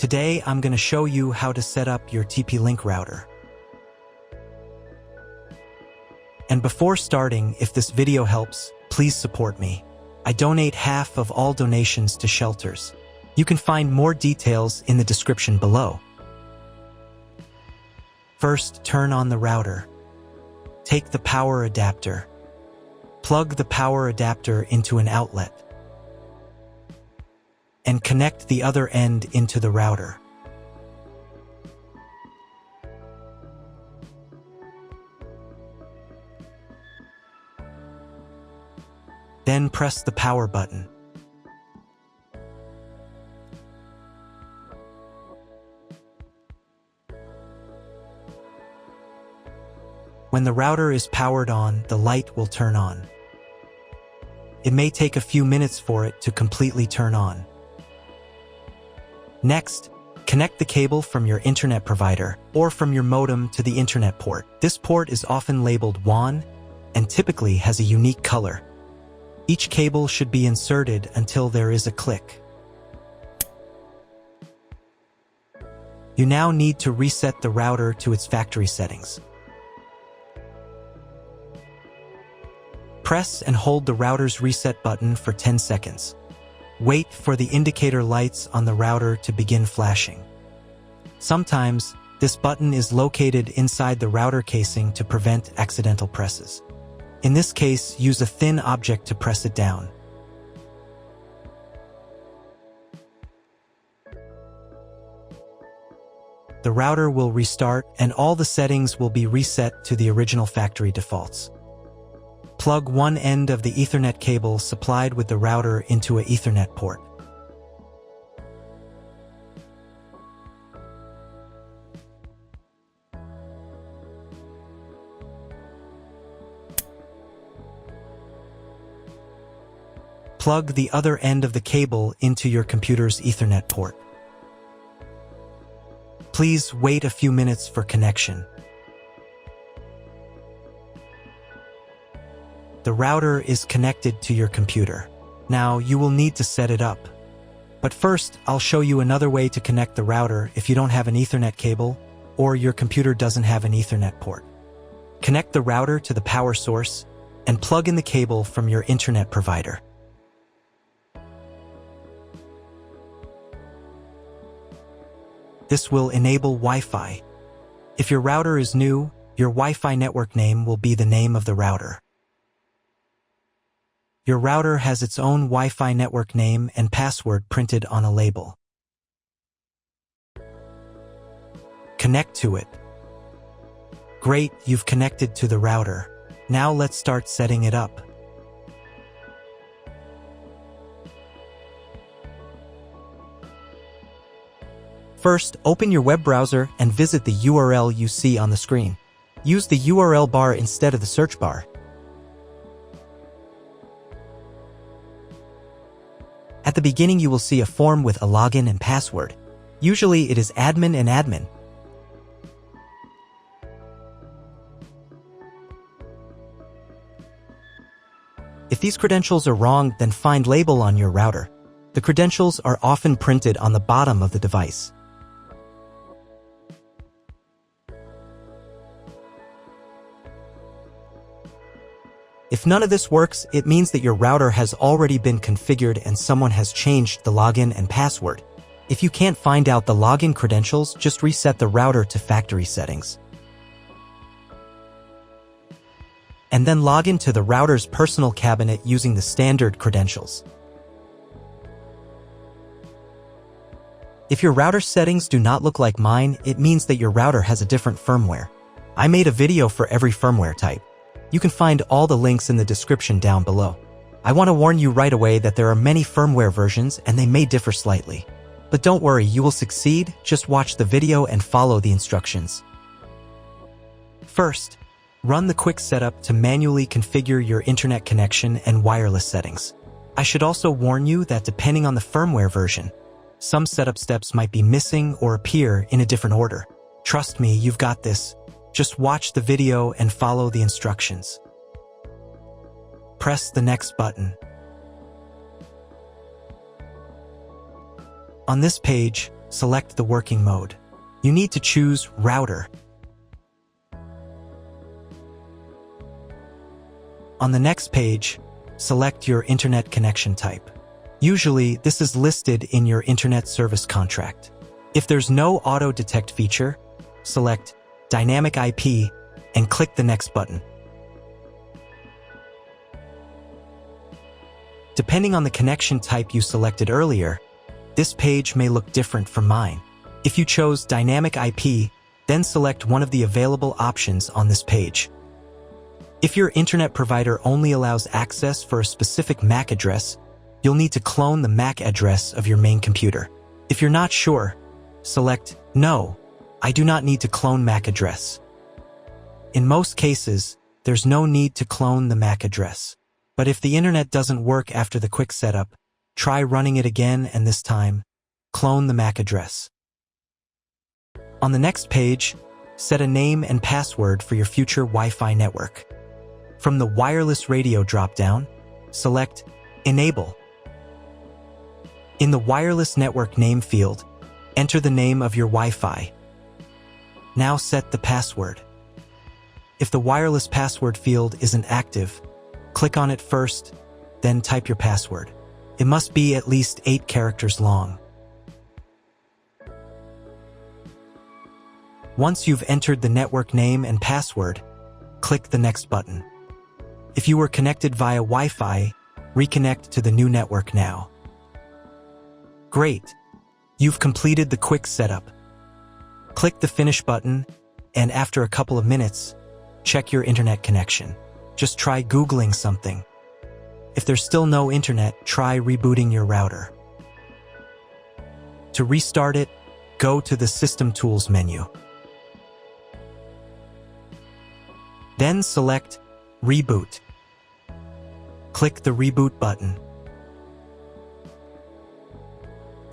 Today, I'm going to show you how to set up your TP-Link router. And before starting, if this video helps, please support me. I donate half of all donations to shelters. You can find more details in the description below. First, turn on the router. Take the power adapter. Plug the power adapter into an outlet. And connect the other end into the router. Then press the power button. When the router is powered on, the light will turn on. It may take a few minutes for it to completely turn on. Next, connect the cable from your internet provider or from your modem to the internet port. This port is often labeled WAN and typically has a unique color. Each cable should be inserted until there is a click. You now need to reset the router to its factory settings. Press and hold the router's reset button for 10 seconds. Wait for the indicator lights on the router to begin flashing. Sometimes, this button is located inside the router casing to prevent accidental presses. In this case, use a thin object to press it down. The router will restart and all the settings will be reset to the original factory defaults. Plug one end of the Ethernet cable supplied with the router into an Ethernet port. Plug the other end of the cable into your computer's Ethernet port. Please wait a few minutes for connection. The router is connected to your computer. Now, you will need to set it up. But first, I'll show you another way to connect the router if you don't have an Ethernet cable or your computer doesn't have an Ethernet port. Connect the router to the power source and plug in the cable from your internet provider. This will enable Wi-Fi. If your router is new, your Wi-Fi network name will be the name of the router. Your router has its own Wi-Fi network name and password printed on a label. Connect to it. Great, you've connected to the router. Now let's start setting it up. First, open your web browser and visit the URL you see on the screen. Use the URL bar instead of the search bar. At the beginning, you will see a form with a login and password. Usually, it is admin and admin. If these credentials are wrong, then find label on your router. The credentials are often printed on the bottom of the device. If none of this works, it means that your router has already been configured and someone has changed the login and password. If you can't find out the login credentials, just reset the router to factory settings. And then log into the router's personal cabinet using the standard credentials. If your router settings do not look like mine, it means that your router has a different firmware. I made a video for every firmware type. You can find all the links in the description down below. I want to warn you right away that there are many firmware versions and they may differ slightly. But don't worry, you will succeed, just watch the video and follow the instructions. First, run the quick setup to manually configure your internet connection and wireless settings. I should also warn you that depending on the firmware version, some setup steps might be missing or appear in a different order. Trust me, you've got this. Just watch the video and follow the instructions. Press the next button. On this page, select the working mode. You need to choose Router. On the next page, select your internet connection type. Usually, this is listed in your internet service contract. If there's no auto-detect feature, select Dynamic IP and click the Next button. Depending on the connection type you selected earlier, this page may look different from mine. If you chose Dynamic IP, then select one of the available options on this page. If your internet provider only allows access for a specific MAC address, you'll need to clone the MAC address of your main computer. If you're not sure, select No, I do not need to clone MAC address. In most cases, there's no need to clone the MAC address. But if the internet doesn't work after the quick setup, try running it again and this time, clone the MAC address. On the next page, set a name and password for your future Wi-Fi network. From the wireless radio dropdown, select Enable. In the wireless network name field, enter the name of your Wi-Fi. Now set the password. If the wireless password field isn't active, click on it first, then type your password. It must be at least 8 characters long. Once you've entered the network name and password, click the Next button. If you were connected via Wi-Fi, reconnect to the new network now. Great! You've completed the quick setup. Click the Finish button, and after a couple of minutes, check your internet connection. Just try Googling something. If there's still no internet, try rebooting your router. To restart it, go to the System Tools menu. Then select Reboot. Click the Reboot button.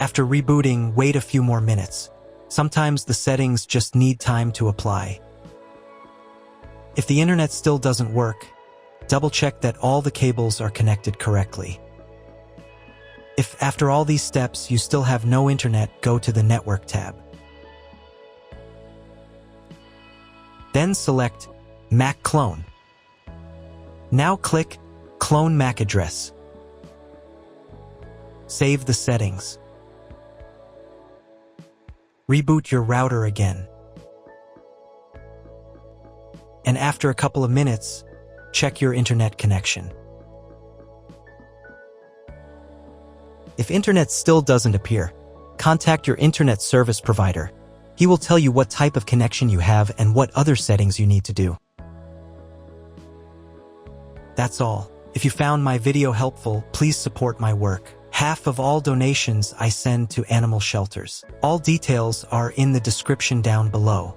After rebooting, wait a few more minutes. Sometimes the settings just need time to apply. If the internet still doesn't work, double-check that all the cables are connected correctly. If after all these steps you still have no internet, go to the Network tab. Then select MAC Clone. Now click Clone MAC Address. Save the settings. Reboot your router again. And after a couple of minutes, check your internet connection. If internet still doesn't appear, contact your internet service provider. He will tell you what type of connection you have and what other settings you need to do. That's all. If you found my video helpful, please support my work. Half of all donations I send to animal shelters. All details are in the description down below.